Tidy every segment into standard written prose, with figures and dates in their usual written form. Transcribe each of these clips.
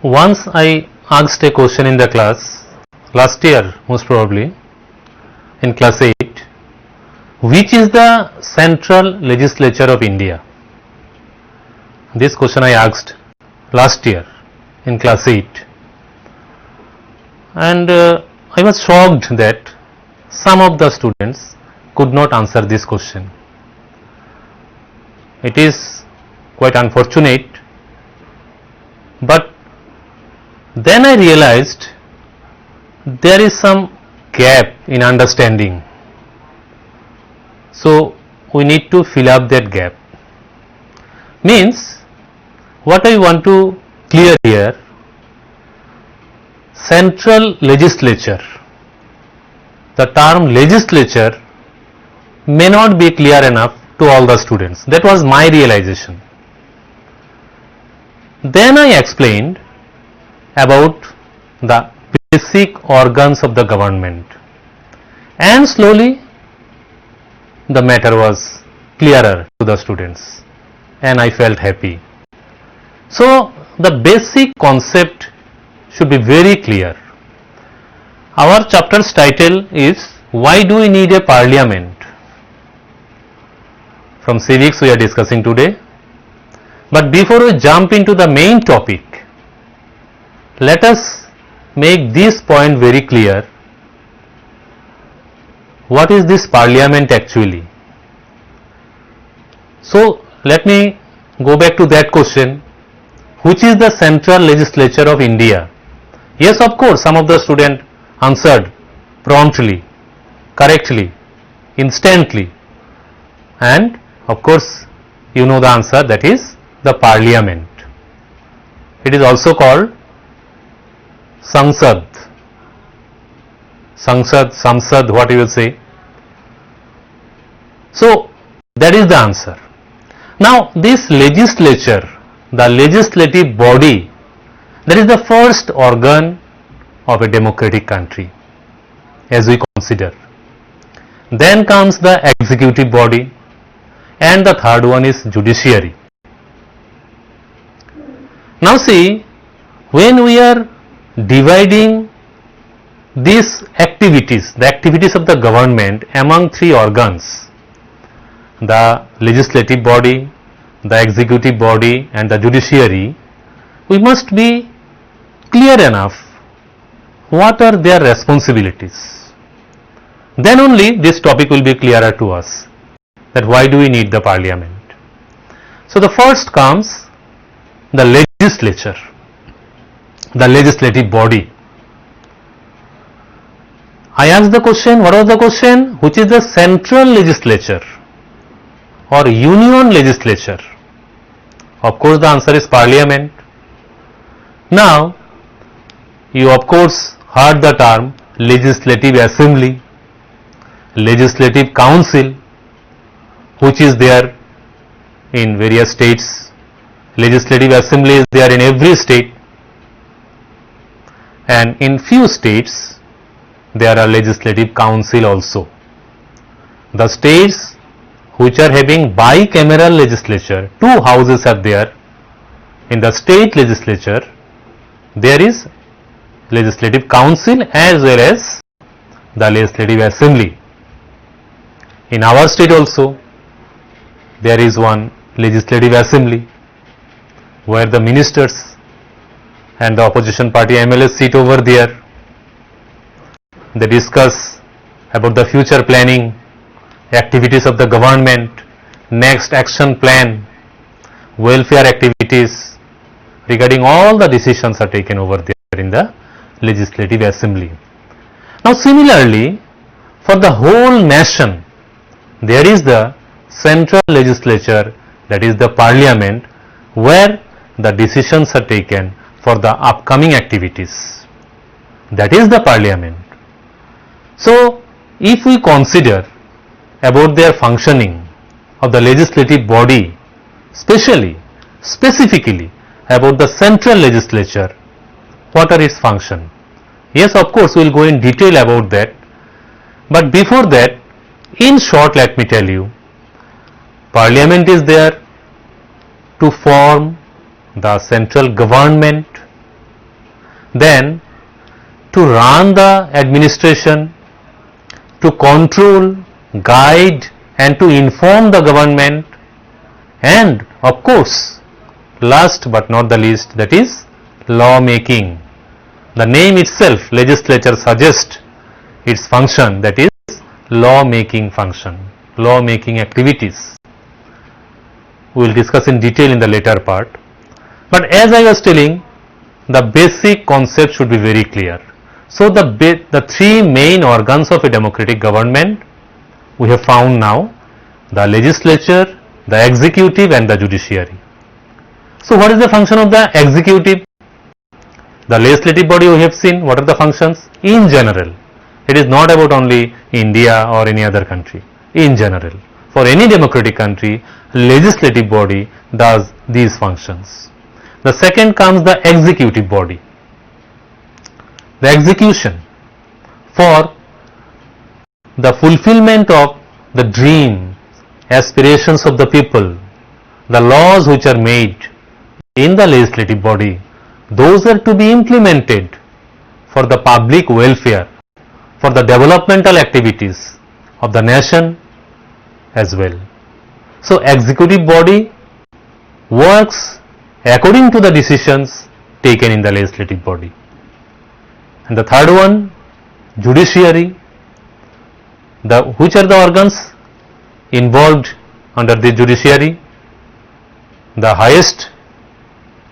Once I asked a question in the class, last year most probably, in class 8, which is the central legislature of India? This question I asked last year in class 8, and I was shocked that some of the students could not answer this question. It is quite unfortunate, but then I realized there is some gap in understanding. So we need to fill up that gap. Means what I want to clear here, central legislature. The term legislature may not be clear enough to all the students. That was my realization. Then I explained about the basic organs of the government, and slowly the matter was clearer to the students and I felt happy. So the basic concept should be very clear. Our chapter's title is Why Do We Need a Parliament? From civics we are discussing today. But before we jump into the main topic, let us make this point very clear. What is this parliament actually? So let me go back to that question. Which is the central legislature of India? Yes, of course, some of the students answered promptly, correctly, instantly, and of course you know the answer, that is the parliament. It is also called Sansad. Samsad, what you will say. So that is the answer. Now this legislature, the legislative body, that is the first organ of a democratic country, as we consider. Then comes the executive body, and the third one is judiciary. Now see, when we are dividing these activities, the activities of the government among three organs, the legislative body, the executive body and the judiciary, we must be clear enough what are their responsibilities. Then only this topic will be clearer to us, that why do we need the parliament. So the first comes the legislature, the legislative body. I asked the question, what was the question? Which is the central legislature or union legislature? Of course the answer is parliament. Now you of course heard the term legislative assembly, legislative council, which is there in various states. Legislative assembly is there in every state, and in few states there are legislative council also. The states which are having bicameral legislature, two houses are there. In the state legislature there is legislative council as well as the legislative assembly. In our state also there is one legislative assembly where the ministers and the opposition party MLAs sit over there. They discuss about the future planning, activities of the government, next action plan, welfare activities, regarding all the decisions are taken over there in the legislative assembly. Now similarly, for the whole nation there is the central legislature, that is the parliament, where the decisions are taken for the upcoming activities. That is the parliament. So if we consider about their functioning of the legislative body, specifically about the central legislature, what are its function? Yes, of course we will go in detail about that, but before that, in short, let me tell you, parliament is there to form the central government then to run the administration, to control, guide and to inform the government, and of course last but not the least, that is law making. The name itself, legislature, suggests its function, that is law making function, law making activities. We will discuss in detail in the later part, but as I was telling, the basic concept should be very clear. So the three main organs of a democratic government we have found now: the legislature, the executive and the judiciary. So what is the function of the executive? The legislative body we have seen, what are the functions? In general, it is not about only India or any other country. In general, for any democratic country, legislative body does these functions. The second comes the executive body. The execution for the fulfillment of the dream, aspirations of the people, the laws which are made in the legislative body, those are to be implemented for the public welfare, for the developmental activities of the nation as well. So executive body works according to the decisions taken in the legislative body. And the third one, judiciary. Which are the organs involved under the judiciary? The highest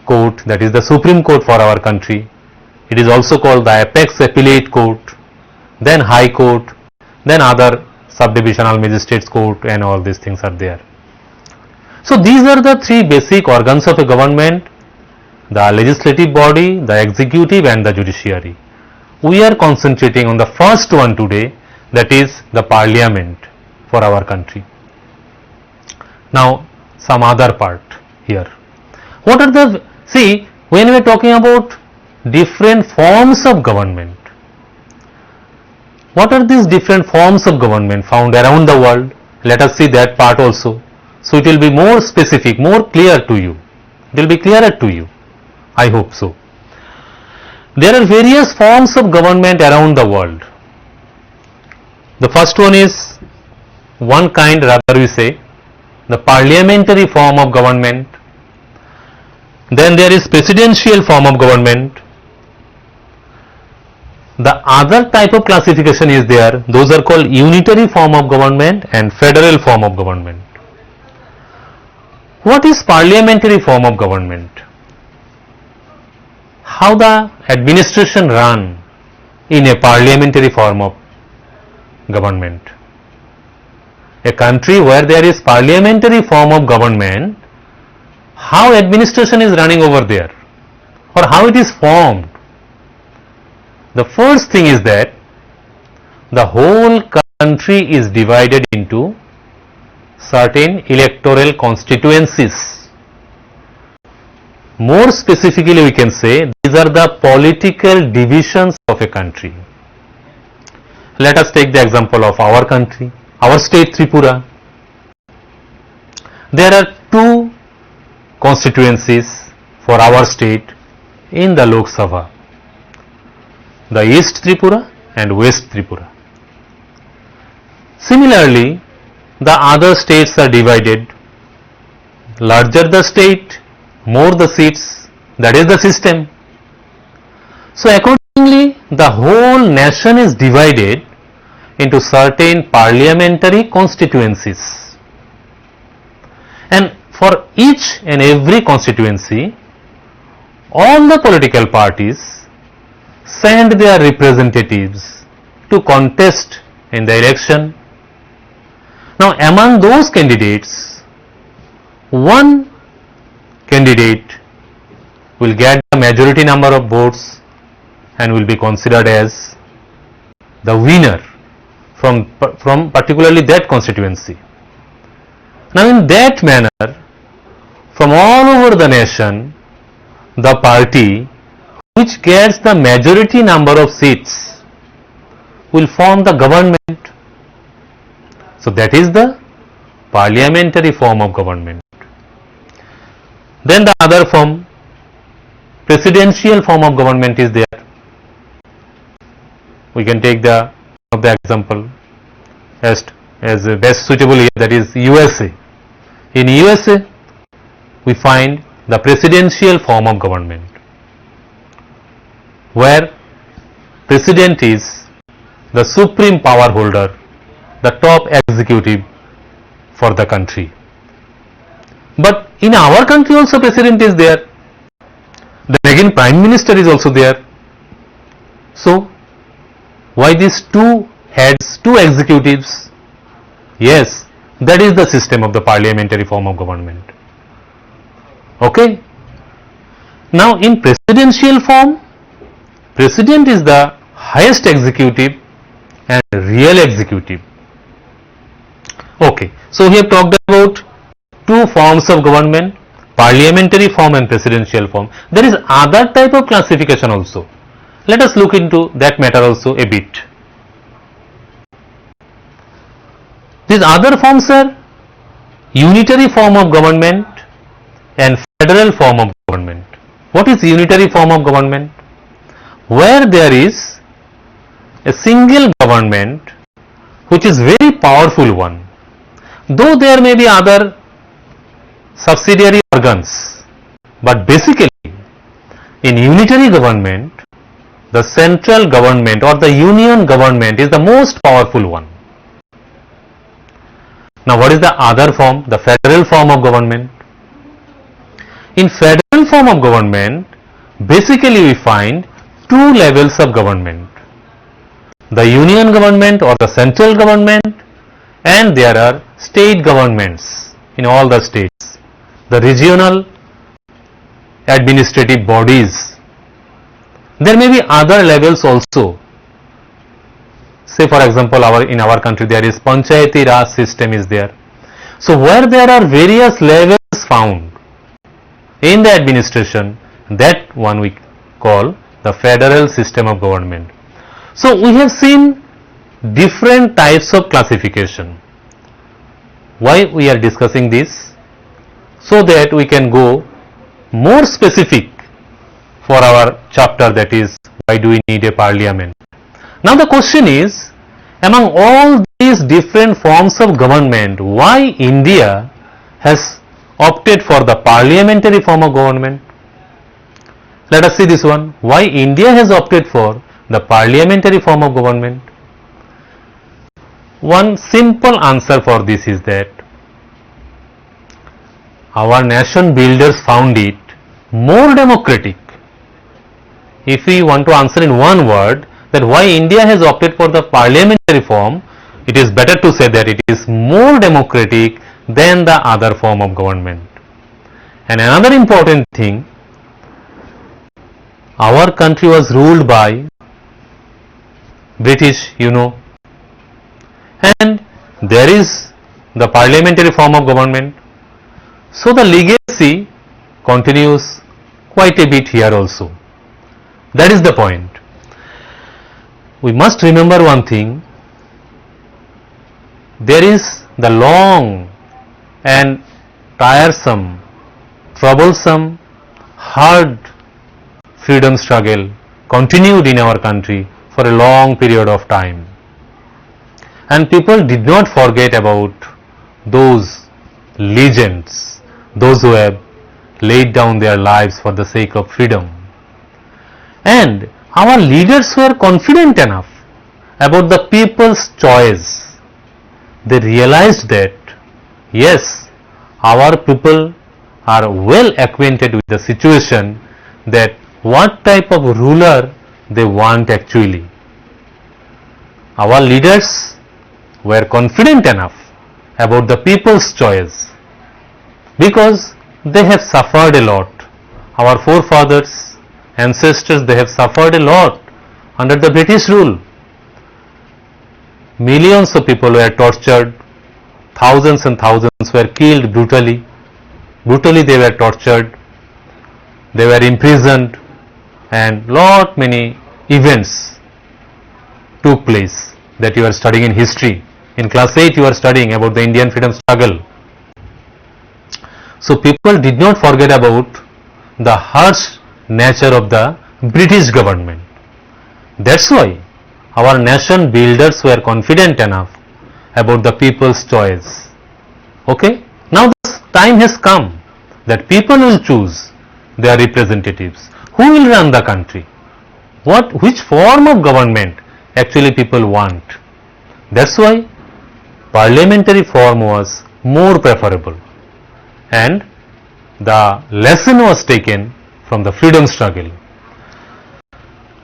court, that is the Supreme Court for our country. It is also called the Apex Appellate Court, then High Court, then other subdivisional magistrates court, and all these things are there. So these are the three basic organs of a government: the legislative body, the executive and the judiciary. We are concentrating on the first one today, that is the parliament for our country. Now some other part here. What are the, see, when we are talking about different forms of government, what are these different forms of government found around the world? Let us see that part also. So it will be more specific, more clear to you. It will be clearer to you. I hope so. There are various forms of government around the world. The first one is one kind, rather we say, the parliamentary form of government. Then there is presidential form of government. The other type of classification is there. Those are called unitary form of government and federal form of government. What is parliamentary form of government? How the administration run in a parliamentary form of government? A country where there is parliamentary form of government, how administration is running over there, or how it is formed? The first thing is that the whole country is divided into certain electoral constituencies. More specifically, we can say these are the political divisions of a country. Let us take the example of our country, our state Tripura. There are two constituencies for our state in the Lok Sabha: the East Tripura and West Tripura. Similarly, the other states are divided. Larger the state, more the seats. That is the system. So accordingly, the whole nation is divided into certain parliamentary constituencies. And for each and every constituency, all the political parties send their representatives to contest in the election. Now among those candidates, one candidate will get the majority number of votes and will be considered as the winner from particularly that constituency. Now in that manner, from all over the nation, the party which gets the majority number of seats will form the government. So that is the parliamentary form of government. Then the other form, presidential form of government is there. We can take the example as best suitable here, that is USA. In USA, we find the presidential form of government, where president is the supreme power holder, the top executive for the country. But in our country also president is there. Then again prime minister is also there. So why these two heads, two executives? Yes, that is the system of the parliamentary form of government. Okay. Now in presidential form, president is the highest executive and real executive. Okay. So we have talked about two forms of government, parliamentary form and presidential form. There is other type of classification also. Let us look into that matter also a bit. These other forms are unitary form of government and federal form of government. What is unitary form of government? Where there is a single government which is very powerful one, though there may be other subsidiary organs, but basically in unitary government, the central government or the union government is the most powerful one. Now what is the other form? The federal form of government. In federal form of government, basically we find two levels of government. The union government or the central government, and there are state governments in all the states. The regional administrative bodies. There may be other levels also. Say for example, in our country there is Panchayati Raj system is there. So where there are various levels found in the administration, that one we call the federal system of government. So we have seen different types of classification. Why we are discussing this? So that we can go more specific for our chapter, that is why do we need a parliament. Now the question is, among all these different forms of government, why India has opted for the parliamentary form of government? Let us see this one. Why India has opted for the parliamentary form of government? One simple answer for this is that our nation builders found it more democratic. If we want to answer in one word that why India has opted for the parliamentary form, it is better to say that it is more democratic than the other form of government. And another important thing, our country was ruled by British, and there is the parliamentary form of government. So the legacy continues quite a bit here also. That is the point. We must remember one thing. There is the long and tiresome, troublesome, hard freedom struggle continued in our country for a long period of time. And people did not forget about those legends, those who have laid down their lives for the sake of freedom. And our leaders were confident enough about the people's choice. They realized that, yes, our people are well acquainted with the situation, that what type of ruler they want actually. Our leaders were confident enough about the people's choice because they have suffered a lot. Our forefathers, ancestors, they have suffered a lot under the British rule. Millions of people were tortured, thousands and thousands were killed brutally. Brutally they were tortured, they were imprisoned, and lot many events took place that you are studying in history. In class 8 you are studying about the Indian freedom struggle. So people did not forget about the harsh nature of the British government. That's why our nation builders were confident enough about the people's choice. Okay, now the time has come that people will choose their representatives. Who will run the country? Which form of government actually people want? That's why parliamentary form was more preferable, and the lesson was taken from the freedom struggle.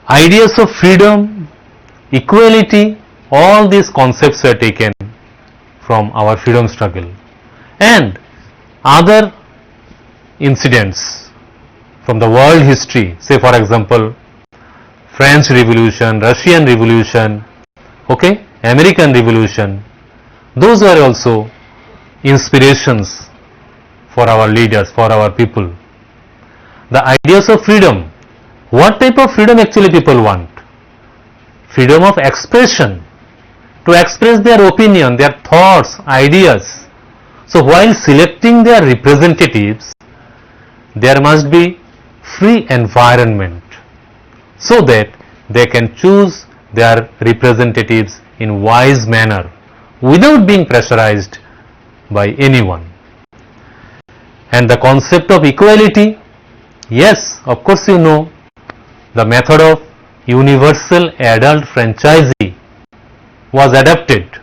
Ideas of freedom, equality, all these concepts were taken from our freedom struggle, and other incidents from the world history, say for example French Revolution, Russian Revolution, okay, American Revolution, those were also inspirations for our leaders, for our people. The ideas of freedom, what type of freedom actually people want? Freedom of expression, to express their opinion, their thoughts, ideas. So while selecting their representatives, there must be free environment so that they can choose their representatives in wise manner without being pressurized by anyone. And the concept of equality, yes, of course you know, the method of universal adult franchisee was adopted,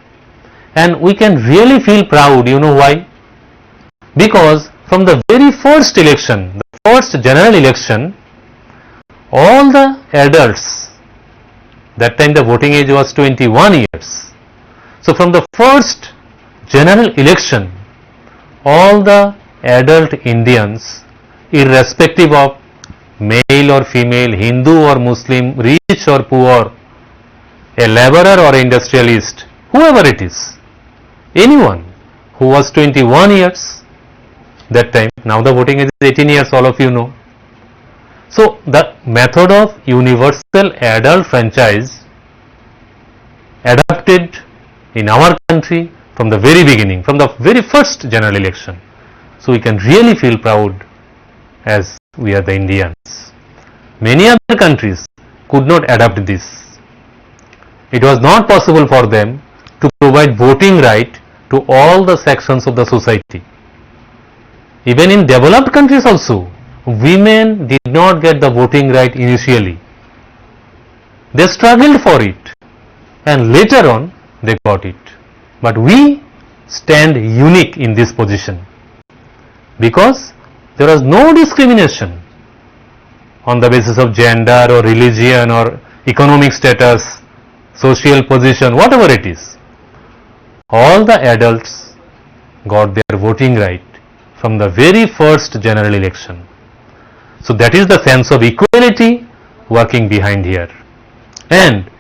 and we can really feel proud. You know why? Because from the very first election, the first general election, all the adults, that time the voting age was 21 years. So from the first general election, all the adult Indians, irrespective of male or female, Hindu or Muslim, rich or poor, a laborer or industrialist, whoever it is, anyone who was 21 years that time, now the voting age is 18 years, all of you know. So the method of universal adult franchise adopted in our country from the very beginning, from the very first general election. So we can really feel proud as we are the Indians. Many other countries could not adopt this. It was not possible for them to provide voting right to all the sections of the society. Even in developed countries also, women did not get the voting right initially. They struggled for it, and later on they got it. But we stand unique in this position because there was no discrimination on the basis of gender or religion or economic status, social position, whatever it is. All the adults got their voting right from the very first general election. So that is the sense of equality working behind here. And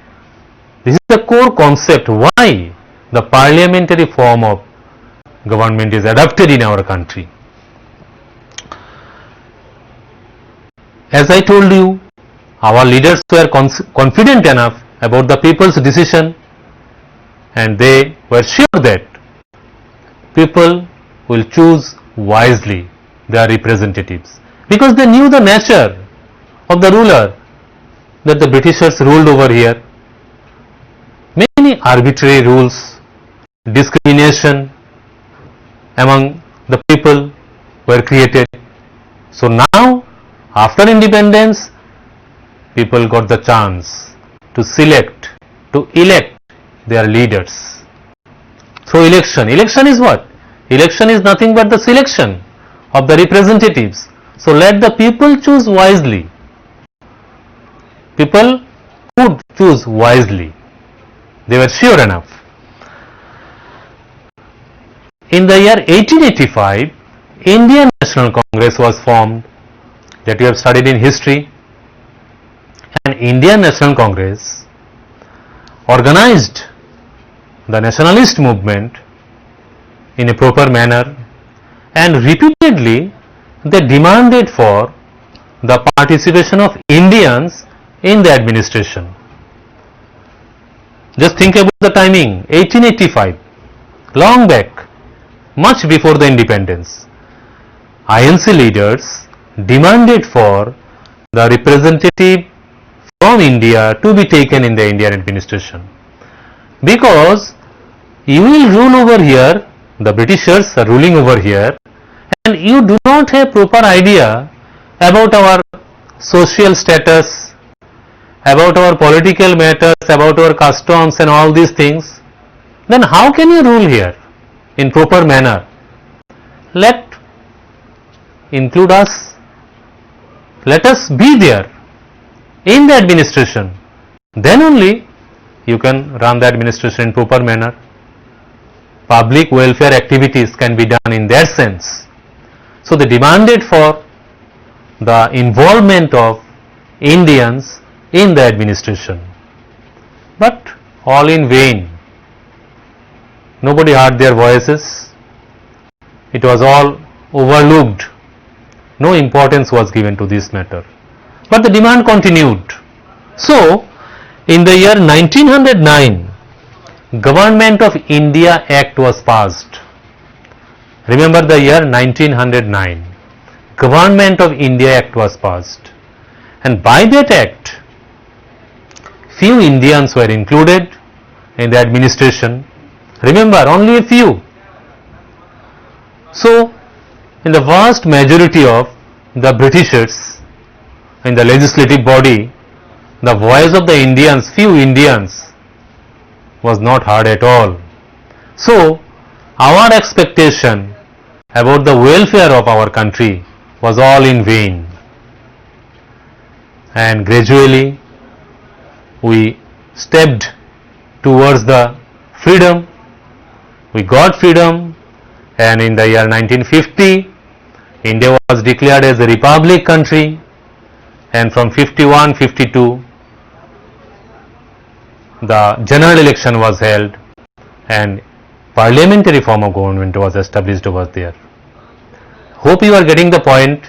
this is the core concept why the parliamentary form of government is adopted in our country. As I told you, our leaders were confident enough about the people's decision, and they were sure that people will choose wisely their representatives, because they knew the nature of the ruler that the Britishers ruled over here. Many arbitrary rules, discrimination among the people were created. So now, after independence, people got the chance to select, to elect their leaders through election. Election is what? Election is nothing but the selection of the representatives. So let the people choose wisely. People could choose wisely. They were sure enough. In the year 1885, Indian National Congress was formed, that you have studied in history. And Indian National Congress organized the nationalist movement in a proper manner, and repeatedly they demanded for the participation of Indians in the administration. Just think about the timing, 1885, long back, much before the independence. INC leaders demanded for the representative from India to be taken in the Indian administration, because you will rule over here, the Britishers are ruling over here, and you do not have proper idea about our social status, about our political matters, about our customs and all these things, then how can you rule here in proper manner? Let include us, let us be there in the administration, then only you can run the administration in proper manner. Public welfare activities can be done in that sense. So they demanded for the involvement of Indians in the administration, but all in vain. Nobody heard their voices. It was all overlooked. No importance was given to this matter. But the demand continued. So, in the year 1909, Government of India Act was passed. Remember the year 1909. Government of India Act was passed. And by that act, few Indians were included in the administration. Remember, only a few. So, in the vast majority of the Britishers in the legislative body, the voice of the Indians, few Indians, was not heard at all. So, our expectation about the welfare of our country was all in vain. And gradually, we stepped towards the freedom. We got freedom, and in the year 1950, India was declared as a republic country, and from 51-52, the general election was held and parliamentary form of government was established over there. Hope you are getting the point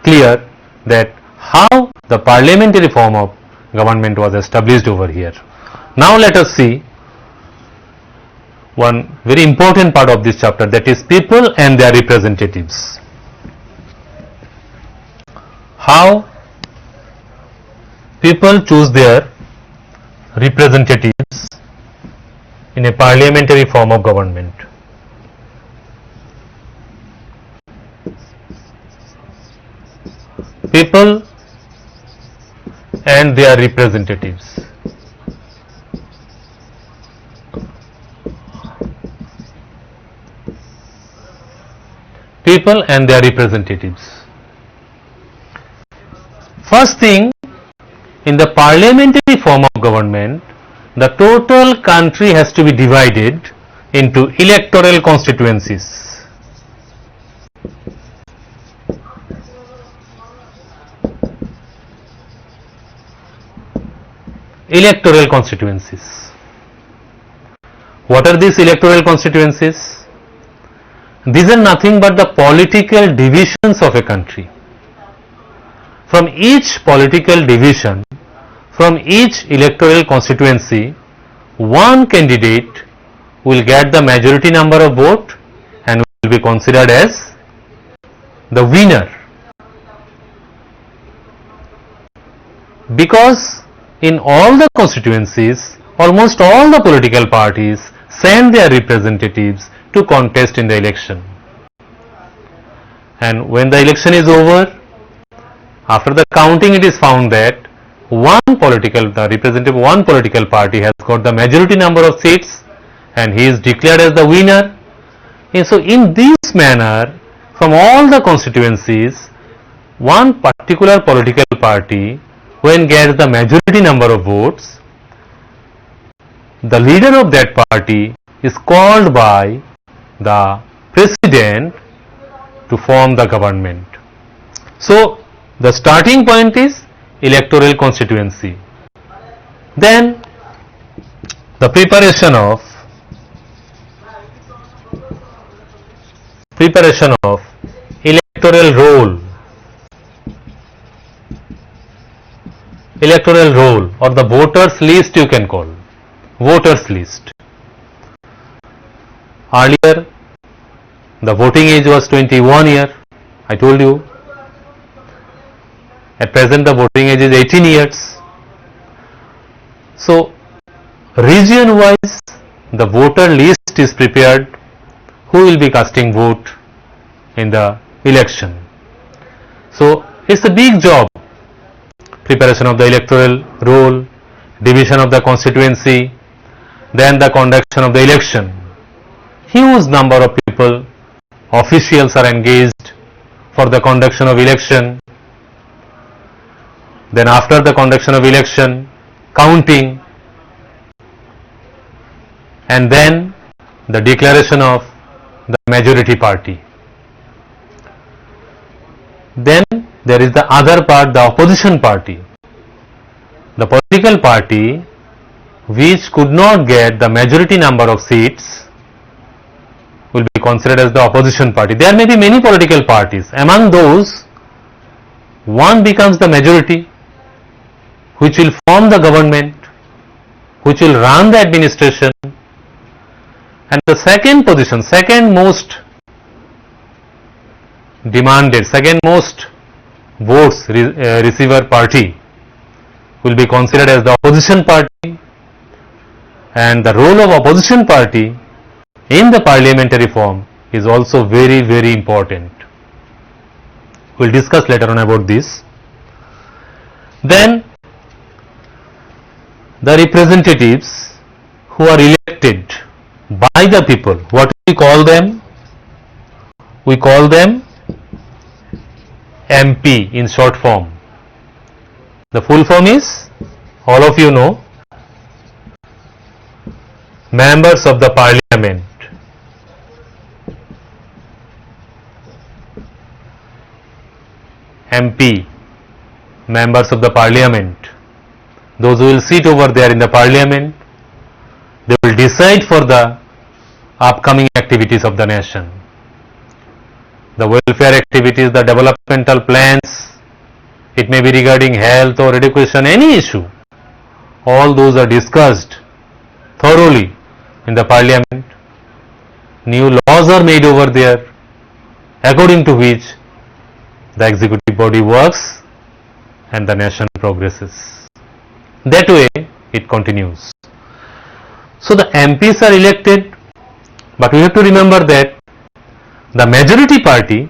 clear that how the parliamentary form of government was established over here. Now let us see one very important part of this chapter, that is people and their representatives. How people choose their representatives in a parliamentary form of government. People and their representatives. People and their representatives. First thing, in the parliamentary form of government, the total country has to be divided into electoral constituencies. Electoral constituencies. What are these electoral constituencies? These are nothing but the political divisions of a country. From each political division, from each electoral constituency, one candidate will get the majority number of votes and will be considered as the winner. Because in all the constituencies, almost all the political parties send their representatives to contest in the election. And when the election is over, after the counting, it is found that the representative of one political party has got the majority number of seats and he is declared as the winner. And so in this manner, from all the constituencies, one particular political party, when gets the majority number of votes, the leader of that party is called by the president to form the government. So the starting point is electoral constituency. Then the preparation of electoral roll. Electoral roll, or the voters list, you can call voters list. Earlier the voting age was 21 years, I told you. At present the voting age is 18 years. So region wise the voter list is prepared, who will be casting vote in the election. So it's a big job, preparation of the electoral roll, division of the constituency, then the conduction of the election. Huge number of people, officials are engaged for the conduction of election. Then after the conduction of election, counting, and then the declaration of the majority party. Then there is the other part, the opposition party. The political party which could not get the majority number of seats will be considered as the opposition party. There may be many political parties. Among those, one becomes the majority, which will form the government, which will run the administration, and the second position, second most demanded, second most votes receiver party will be considered as the opposition party, and the role of opposition party in the parliamentary form is also very, very important. We will discuss later on about this. Then the representatives who are elected by the people, what we call them? We call them MP in short form. The full form is, all of you know, members of the parliament. MP, members of the parliament. Those who will sit over there in the parliament, they will decide for the upcoming activities of the nation. The welfare activities, the developmental plans, it may be regarding health or education, any issue. All those are discussed thoroughly in the parliament. New laws are made over there, according to which the executive body works and the nation progresses. That way it continues. So the MPs are elected, but we have to remember that the majority party,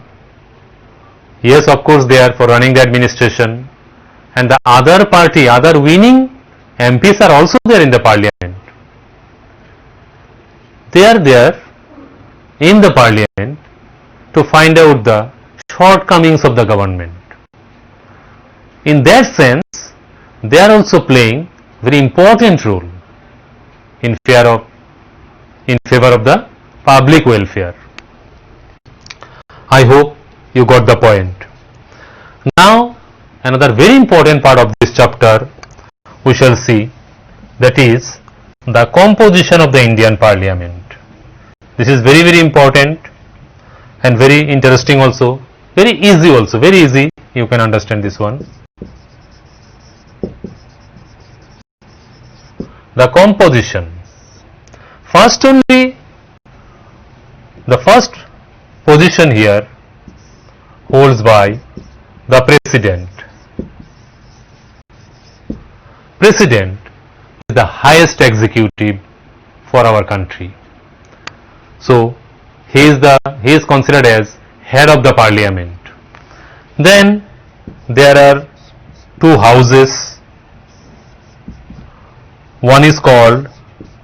yes, of course they are for running the administration, and the other party, other winning MPs are also there in the parliament. They are there in the parliament to find out the shortcomings of the government. In that sense, they are also playing very important role in favor of the public welfare. I hope you got the point. Now, another very important part of this chapter we shall see, that is the composition of the Indian Parliament. This is very, very important and very interesting also, very easy also, very easy, you can understand this one. The composition. First only, the first position here holds by the President. President is the highest executive for our country. So he is considered as head of the parliament. Then there are two houses. One is called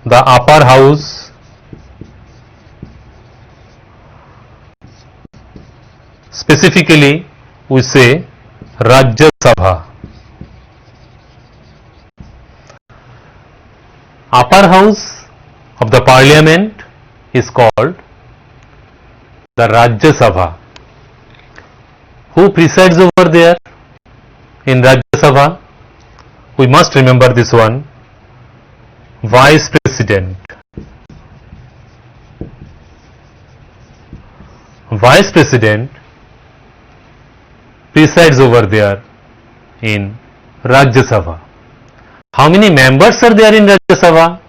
the upper house, specifically we say Rajya Sabha. Upper house of the parliament is called the Rajya Sabha. Who presides over there in Rajya Sabha? We must remember this one. Vice President. Vice President presides over there in Rajya Sabha. How many members are there in Rajya Sabha?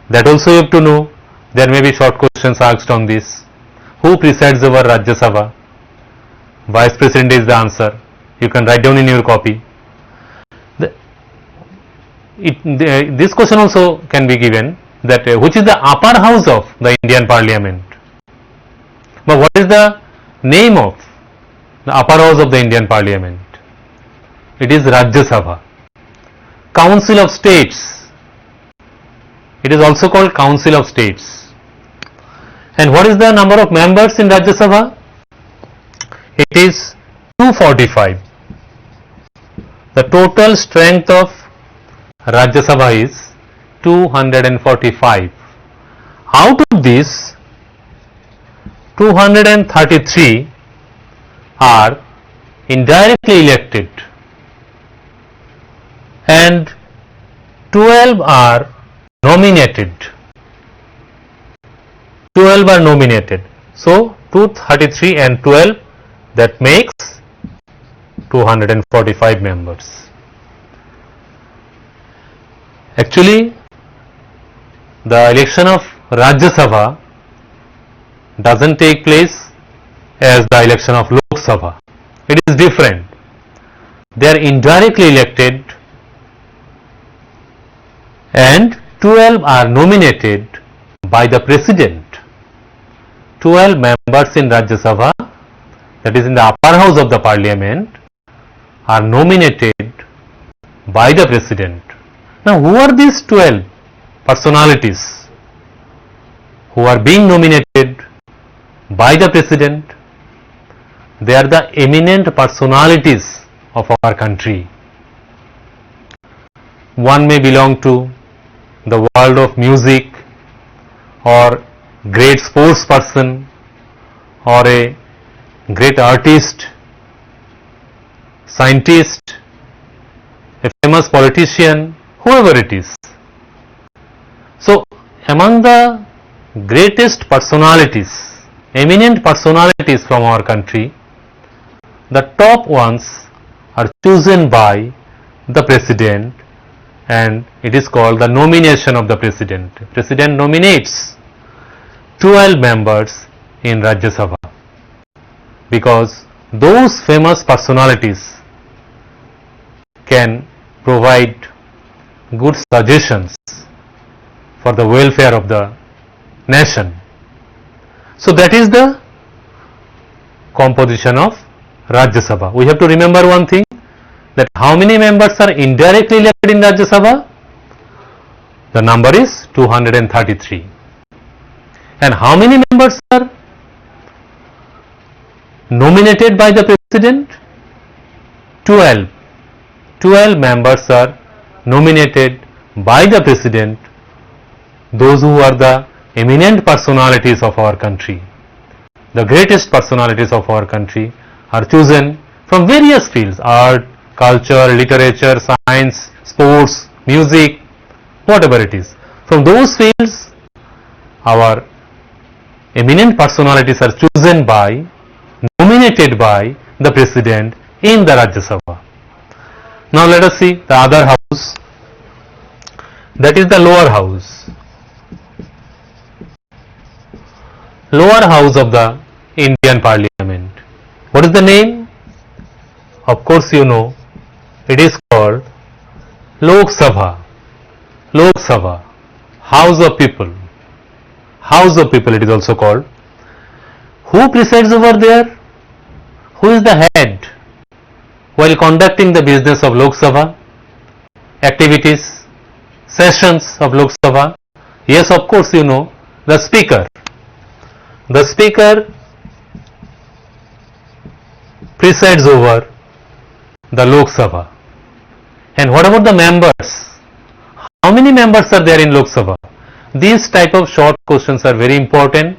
That also you have to know. There may be short questions asked on this. Who presides over Rajya Sabha? Vice President is the answer. You can write down in your copy. This question also can be given, that which is the upper house of the Indian Parliament. But what is the name of the upper house of the Indian Parliament? It is Rajya Sabha. Council of States. It is also called Council of States. And what is the number of members in Rajya Sabha? It is 245. The total strength of Rajya Sabha is 245. Out of this, 233 are indirectly elected and 12 are nominated. 12 are nominated. So 233 and 12, that makes 245 members. Actually, the election of Rajya Sabha doesn't take place as the election of Lok Sabha. It is different. They are indirectly elected and 12 are nominated by the President. 12 members in Rajya Sabha, that is in the upper house of the Parliament, are nominated by the President. Now, who are these 12 personalities who are being nominated by the President? They are the eminent personalities of our country. One may belong to the world of music, or great sports person, or a great artist, scientist, a famous politician, whoever it is. So, among the greatest personalities, eminent personalities from our country, the top ones are chosen by the President, and it is called the nomination of the President. President nominates 12 members in Rajya Sabha, because those famous personalities can provide good suggestions for the welfare of the nation. So that is the composition of Rajya Sabha. We have to remember one thing, that how many members are indirectly elected in Rajya Sabha? The number is 233. And how many members are nominated by the President? 12. 12 members are nominated by the President, those who are the eminent personalities of our country. The greatest personalities of our country are chosen from various fields: art, culture, literature, science, sports, music, whatever it is. From those fields, our eminent personalities are chosen by, nominated by the President in the Rajya Sabha. Now let us see the other house, that is the lower house. Lower house of the Indian Parliament. What is the name? Of course you know, it is called Lok Sabha. Lok Sabha, House of People. House of People it is also called. Who presides over there? Who is the head while conducting the business of Lok Sabha? Activities, sessions of Lok Sabha? Yes, of course you know, the Speaker. The Speaker presides over the Lok Sabha. And what about the members? How many members are there in Lok Sabha? These type of short questions are very important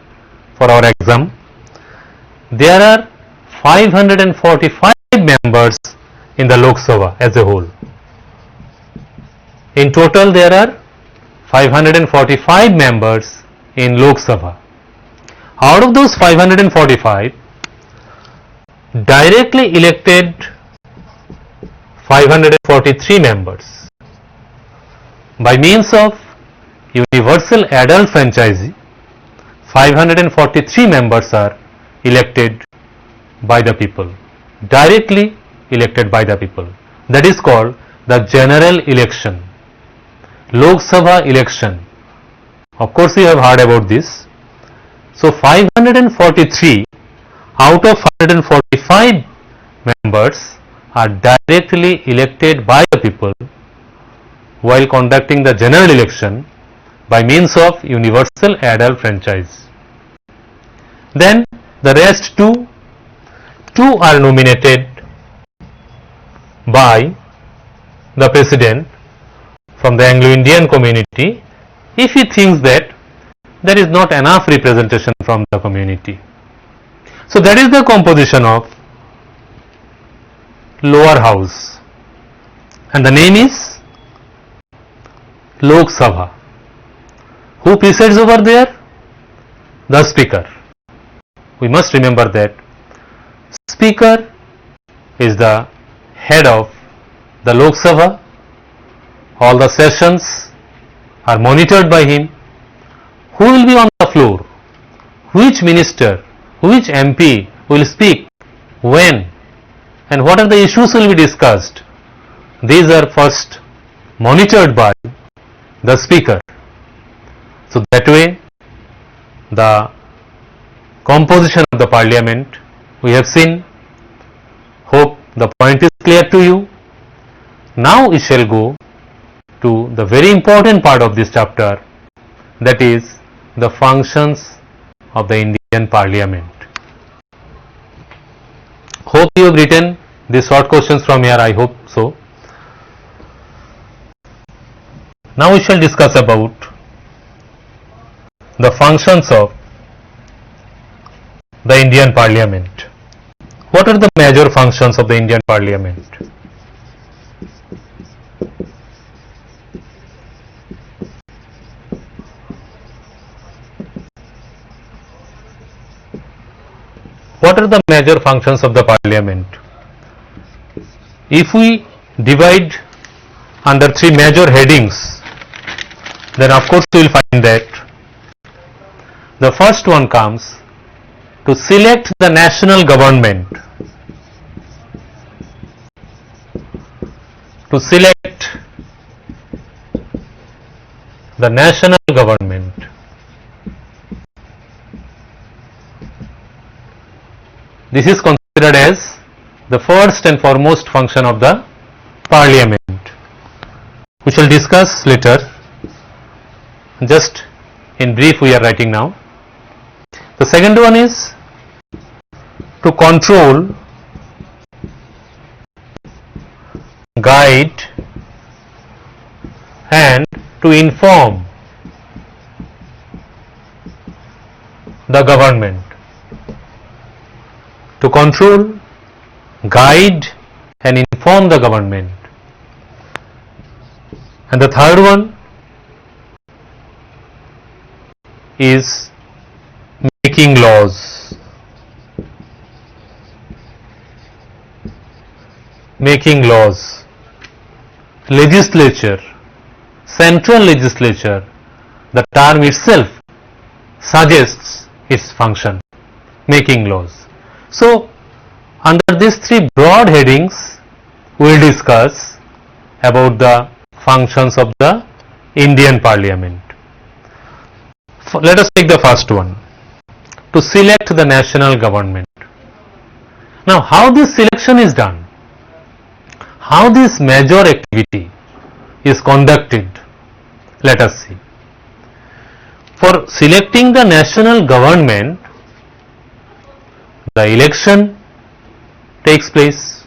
for our exam. There are 545 members in the Lok Sabha as a whole. In total there are 545 members in Lok Sabha. Out of those 545, directly elected 543 members. By means of universal adult franchise, 543 members are elected by the people. Directly elected by the people. That is called the general election. Lok Sabha election. Of course you have heard about this. So 543 out of 545 members are directly elected by the people while conducting the general election by means of universal adult franchise. Then the rest two are nominated by the president from the Anglo-Indian community if he thinks that there is not enough representation from the community. So that is the composition of lower house, and the name is Lok Sabha. Who presides over there? The speaker. We must remember that speaker is the head of the Lok Sabha. All the sessions are monitored by him. Who will be on the floor? Which minister, which MP will speak, when, and what are the issues will be discussed? These are first monitored by the speaker. So that way the composition of the parliament we have seen. Hope the point is clear to you. Now we shall go to the very important part of this chapter, that is the functions of the Indian Parliament. Hope you have written these short questions from here, I hope so. Now we shall discuss about the functions of the Indian Parliament. What are the major functions of the Indian Parliament? What are the major functions of the Parliament? If we divide under three major headings, then of course we will find that the first one comes to select the national government. To select the national government. This is considered as the first and foremost function of the Parliament. We shall discuss later. Just in brief we are writing now. The second one is to control, guide and to inform the government. To control, guide and inform the government. And the third one is making laws. Making laws. Legislature, central legislature, the term itself suggests its function, making laws. So, under these three broad headings, we will discuss about the functions of the Indian Parliament. Let us take the first one, to select the national government. Now, how this selection is done? How this major activity is conducted? Let us see. For selecting the national government, the election takes place.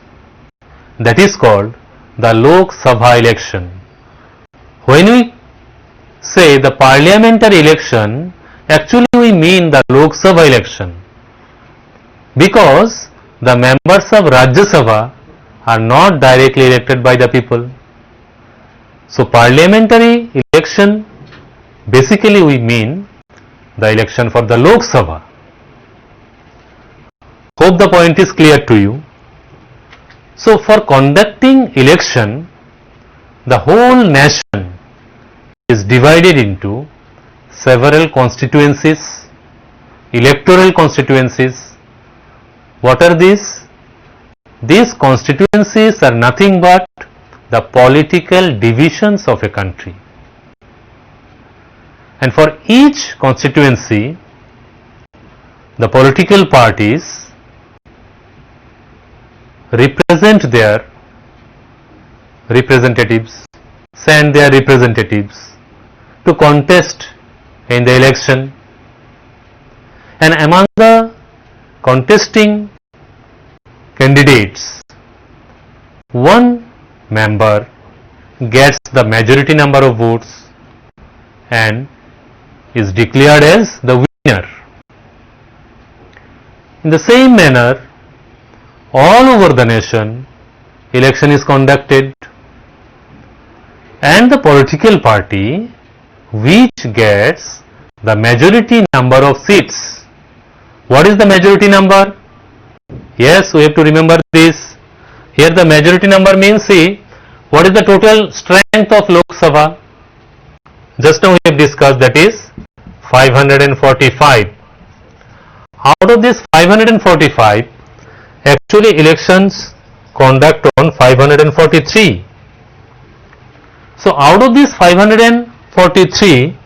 That is called the Lok Sabha election. When we say the parliamentary election, actually we mean the Lok Sabha election, because the members of Rajya Sabha are not directly elected by the people. So parliamentary election, basically we mean the election for the Lok Sabha. Hope the point is clear to you. So for conducting election, the whole nation is divided into several constituencies, electoral constituencies. What are these? these constituencies are nothing but the political divisions of a country. And for each constituency, the political parties represent their representatives, send their representatives to contest in the election, and among the contesting candidates, one member gets the majority number of votes and is declared as the winner. In the same manner, all over the nation, election is conducted, and the political party which gets the majority number of seats. What is the majority number? Yes, we have to remember this. Here the majority number means, see, what is the total strength of Lok Sabha? Just now we have discussed, that is 545. Out of this 545, actually elections conduct on 543. So out of this 543,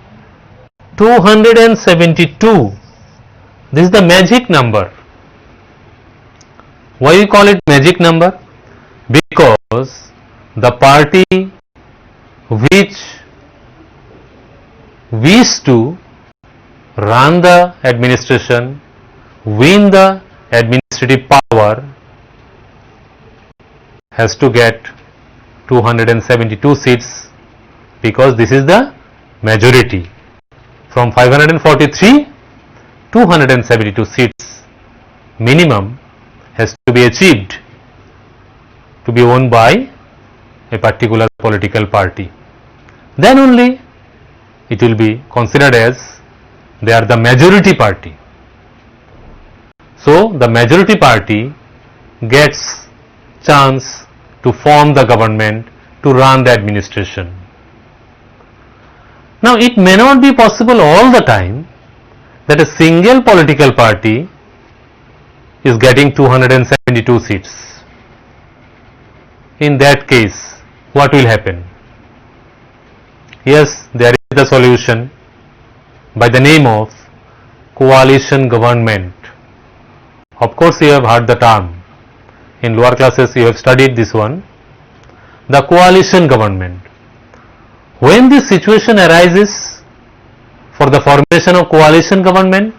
272, this is the magic number. Why we call it magic number? Because the party which wish to run the administration, win the administrative power, has to get 272 seats, because this is the majority. From 543, 272 seats minimum has to be achieved to be won by a particular political party. Then only it will be considered as they are the majority party. So the majority party gets chance to form the government, to run the administration. Now it may not be possible all the time that a single political party is getting 272 seats. In that case, what will happen? Yes, there is the solution by the name of coalition government. Of course, you have heard the term. In lower classes, you have studied this one. The coalition government. When this situation arises for the formation of coalition government,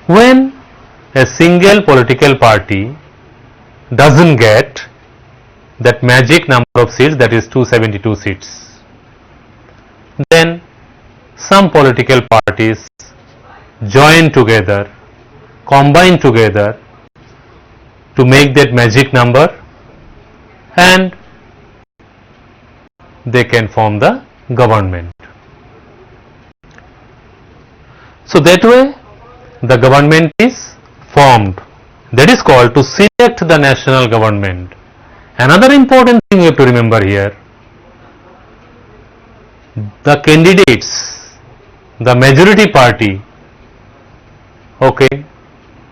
when a single political party doesn't get that magic number of seats, that is 272 seats, then some political parties join together, combine together to make that magic number, and they can form the government. So that way the government is formed. That is called to select the national government. Another important thing we have to remember here, the candidates, the majority party, okay,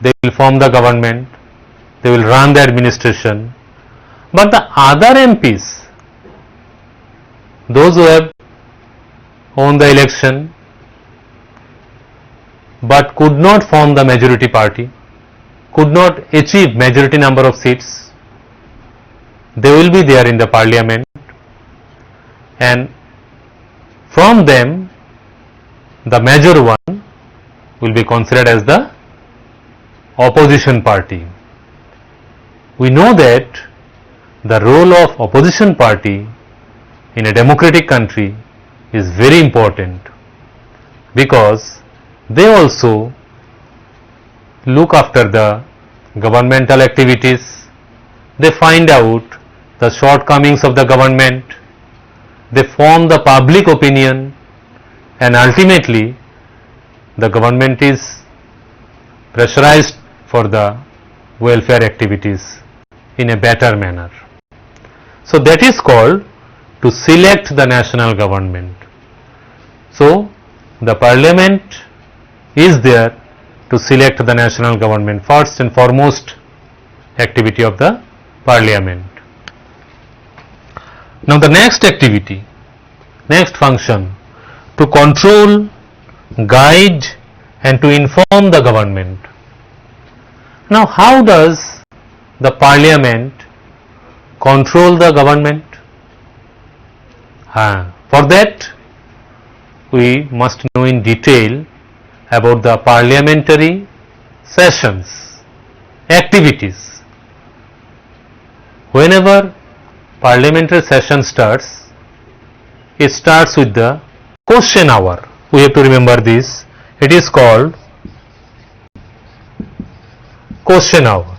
they will form the government, they will run the administration, but the other MPs, those who have won the election but could not form the majority party, could not achieve majority number of seats, they will be there in the parliament, and from them the major one will be considered as the opposition party. We know that the role of opposition party in a democratic country is very important, because they also look after the governmental activities, they find out the shortcomings of the government, they form the public opinion, and ultimately the government is pressurized for the welfare activities in a better manner. So that is called to select the national government. So the parliament is there to select the national government. First and foremost, activity of the Parliament. Now the next activity, next function, to control, guide and to inform the government. Now how does the Parliament control the government? For that we must know in detail about the parliamentary sessions, activities. Whenever parliamentary session starts, it starts with the question hour. We have to remember this. It is called question hour.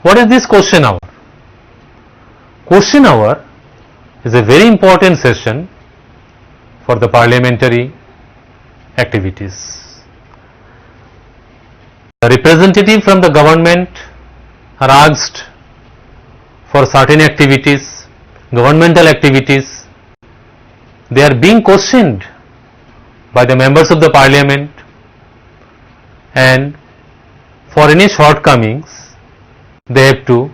What is this question hour? Question hour is a very important session for the parliamentary activities. The representative from the government are asked for certain activities, governmental activities. They are being questioned by the members of the Parliament, and for any shortcomings they have to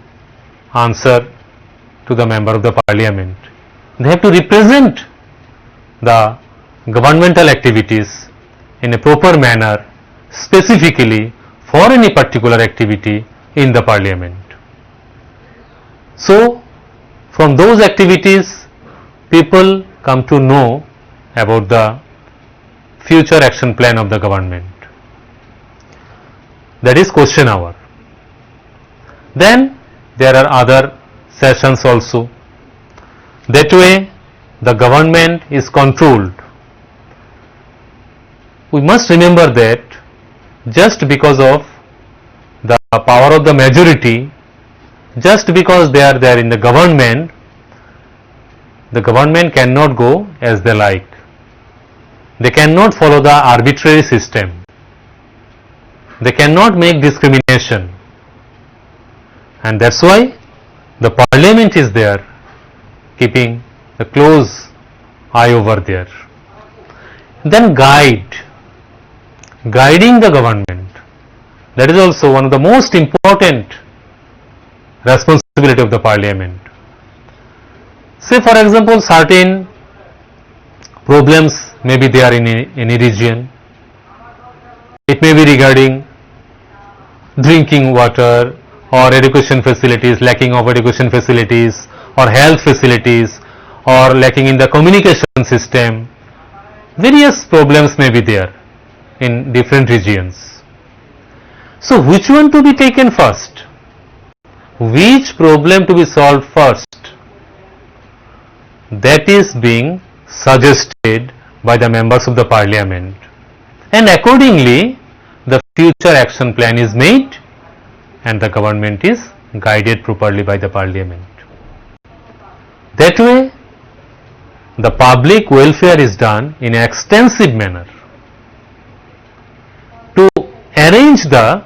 answer to the member of the Parliament. They have to represent the governmental activities in a proper manner, specifically for any particular activity in the Parliament. So from those activities people come to know about the future action plan of the government. That is question hour. Then there are other sessions also. That way the government is controlled. We must remember that just because of the power of the majority, just because they are there in the government cannot go as they like. They cannot follow the arbitrary system. They cannot make discrimination. And that's why the Parliament is there, keeping a close eye over there. Then guiding the government. That is also one of the most important responsibility of the Parliament. Say for example, certain problems may be there in any region. It may be regarding drinking water or education facilities, lacking of education facilities or health facilities, or lacking in the communication system. Various problems may be there in different regions. So which one to be taken first? Which problem to be solved first? That is being suggested by the members of the Parliament, and accordingly the future action plan is made and the government is guided properly by the Parliament. That way the public welfare is done in an extensive manner. To arrange the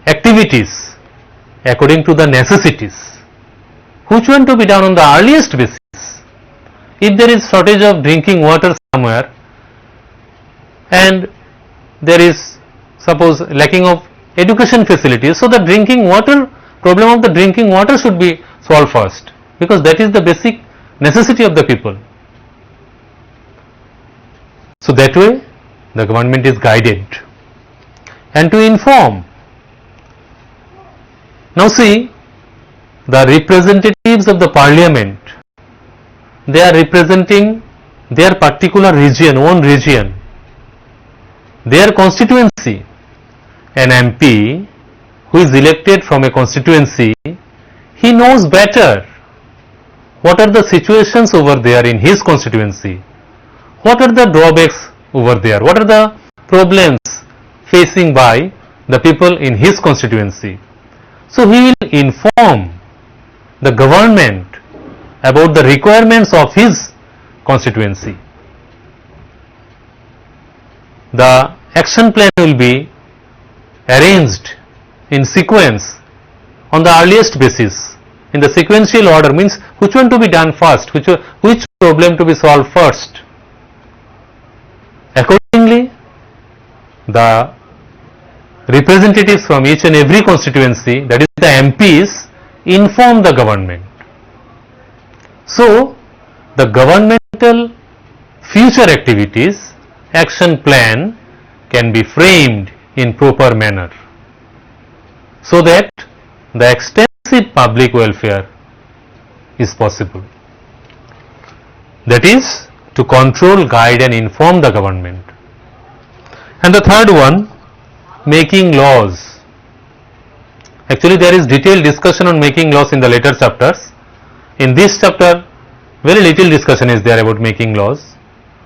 activities according to the necessities, which one to be done on the earliest basis? If there is shortage of drinking water somewhere and there is suppose lacking of education facilities, so the drinking water problem of the drinking water should be solved first, because that is the basic necessity of the people. So that way the government is guided. And to inform, now see, the representatives of the Parliament, they are representing their particular region, own region, their constituency. An MP who is elected from a constituency, he knows better what are the situations over there in his constituency, what are the drawbacks over there, what are the problems facing by the people in his constituency. So he will inform the government about the requirements of his constituency. The action plan will be arranged in sequence on the earliest basis, in the sequential order, means which one to be done first, which problem to be solved first. Accordingly the representatives from each and every constituency, that is the MPs, inform the government. So, the governmental future activities, action plan can be framed in proper manner, so that the extensive public welfare is possible. That is, to control, guide and inform the government. And the third one, making laws. Actually, there is detailed discussion on making laws in the later chapters. In this chapter, very little discussion is there about making laws,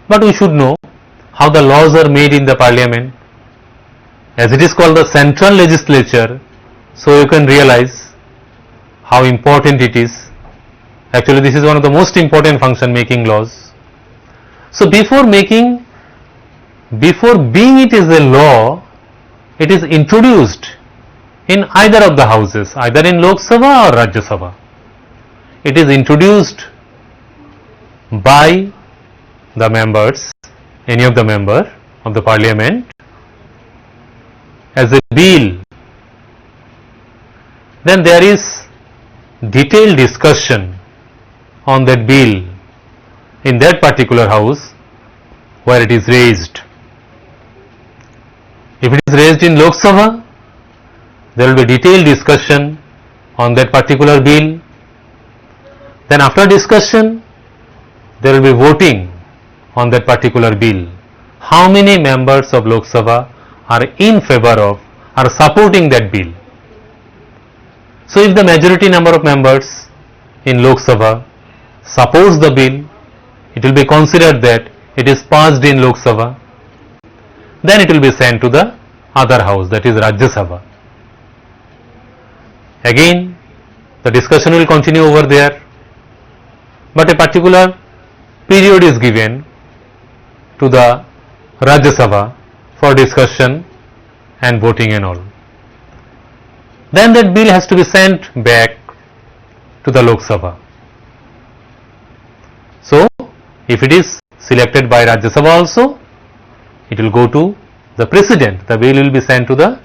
but we should know how the laws are made in the parliament. As it is called the central legislature, so you can realize how important it is. Actually, this is one of the most important function, making laws. So before being it is a law, it is introduced in either of the houses, either in Lok Sabha or Rajya Sabha. It is introduced by the members, any of the member of the parliament, as a bill. Then there is detailed discussion on that bill in that particular house where it is raised. If it is raised in Lok Sabha, there will be detailed discussion on that particular bill. Then after discussion, there will be voting on that particular bill. How many members of Lok Sabha are in favor of, are supporting that bill? So if the majority number of members in Lok Sabha supports the bill, it will be considered that it is passed in Lok Sabha. Then it will be sent to the other house, that is Rajya Sabha. Again, the discussion will continue over there, but a particular period is given to the Rajya Sabha for discussion and voting and all. Then that bill has to be sent back to the Lok Sabha. So, if it is selected by Rajya Sabha also, it will go to the President. The bill will be sent to the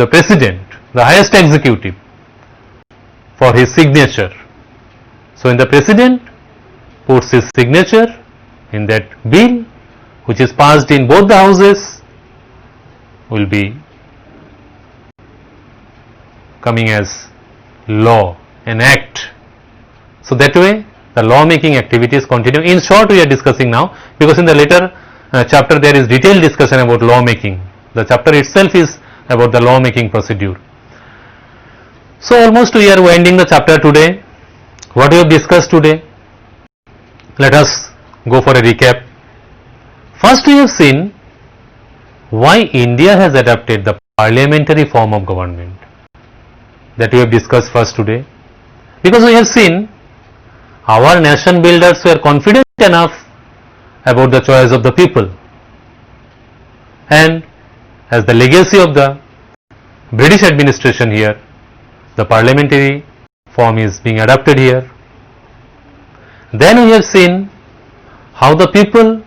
President, the highest executive, for his signature. So, when the President puts his signature in that bill, which is passed in both the houses, will be coming as law, an act. So that way the law making activities continue. In short, we are discussing now, because in the later chapter there is detailed discussion about law making. The chapter itself is about the law making procedure. So almost we are winding the chapter today. What we have discussed today? Let us go for a recap. First, we have seen why India has adopted the parliamentary form of government. That we have discussed first today. Because we have seen our nation builders were confident enough about the choice of the people, and as the legacy of the British administration here, the parliamentary form is being adopted here. Then we have seen how the people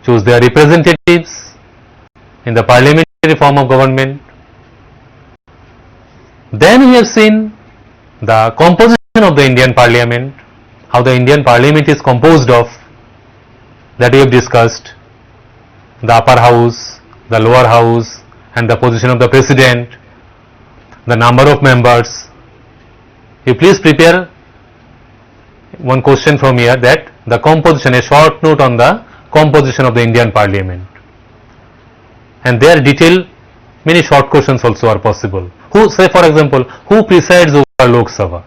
choose their representatives in the parliamentary form of government. Then we have seen the composition of the Indian Parliament, how the Indian Parliament is composed of, that we have discussed, the upper house, the lower house, and the position of the President, the number of members. You please prepare one question from here, that the composition, a short note on the composition of the Indian Parliament. And there detail, many short questions also are possible. Who, say for example, who presides over Lok Sabha?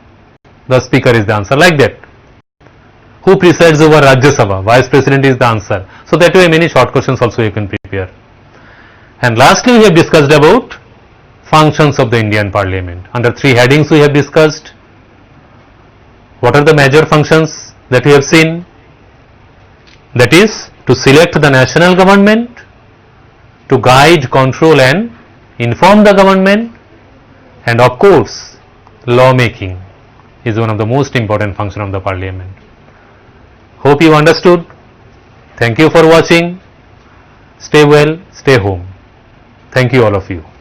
The speaker is the answer, like that. Who presides over Rajya Sabha? Vice President is the answer. So that way many short questions also you can prepare. And lastly, we have discussed about functions of the Indian Parliament. Under three headings we have discussed. What are the major functions that we have seen? That is, to select the national government, to guide, control and inform the government, and of course law making is one of the most important function of the Parliament. Hope you understood. Thank you for watching. Stay well, stay home. Thank you all of you.